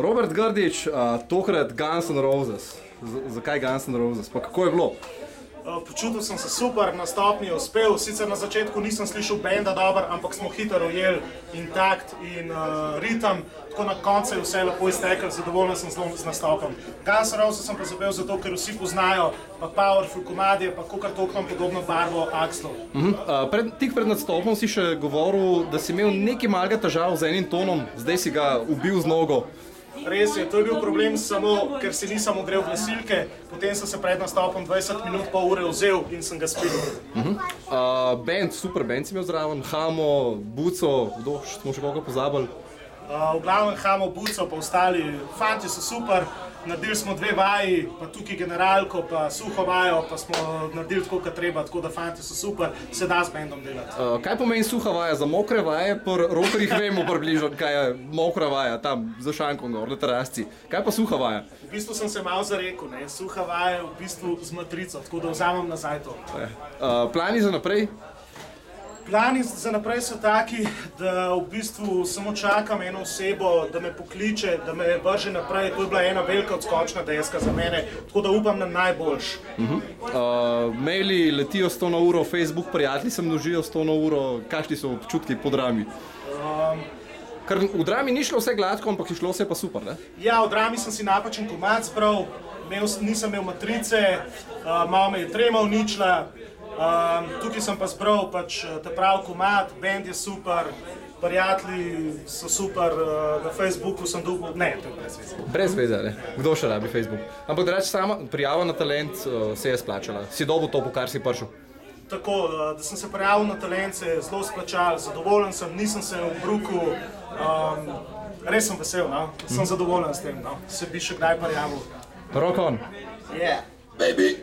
Robert Grdić, tokrat Guns N' Roses. Zakaj Guns N' Roses? Pa kako je bilo? Počutil sem se super, nastop mi je uspel, sicer na začetku nisem slišal benda dobro, ampak smo hitro ujeli in takt in ritem, tako na koncu je vse lepo izteklo, zadovoljen sem z nastopom. Guns N' Roses sem pa zapel zato, ker vsi poznajo pa powerful komadje, pa kakor toliko imam podobno barvo Axlov. Tik pred nastopom si še govoril, da si imel nekaj malega težav z enim tonom, zdaj si ga ubil z nogo. Res je, to je bil problem samo, ker si nisem ogrel glasilke, potem sem se pred nastopom 20 minut, pol ure vzel in sem ga spil. Band, super band si imel zraven, Hamo, Buco, kdo, smo še koga pozabili? V glavnem Hamo, Buco, pa ostali fanti so super, naredili smo 2 vaji, pa tukaj generalko, pa suho vajo, pa smo naredili tako, kot treba, tako da fanti so super, se da z bandom delati. Kaj pomeni suha vaja? Za mokre vaje, pri rokerjih vemo približno, kaj je mokra vaja, tam za šankom gor, na terasci. Kaj pa suha vaja? V bistvu sem se malo zarekel, ne, suha vaja je v bistvu z matrico, tako da vzamem nazaj to. Plani za naprej? Plani za naprej so taki, da v bistvu samo čakam eno osebo, da me pokliče, da me vrže naprej. To je bila ena velika odskočna deska za mene, tako da upam na najboljš. Maili letijo 100 na uro, Facebook prijatelji se množijo 100 na uro, kakšni so občutki po drami? Ker v drami ni šlo vse gladko, ampak je šlo vse pa super, ne? Ja, v drami sem si napačen komad zbral, nisem imel matrice, malo me je trema uničila. Tukaj sem pa zbral pač ta pravi komad, band je super, prijatelji so super, na Facebooku sem dobil, ne, to je brez veze. Brez veze, ne? Kdo še rabi Facebook? Ampak da reči sama, prijava na talent se je splačala, si dobil to, po kar si prišel? Tako, da sem se prijavil na talent, se je zelo splačal, zadovoljen sem, nisem se obrukal, res sem vesel, no? Sem zadovoljen s tem, no? Se bi še kdaj prijavil. Rock on! Yeah! Baby!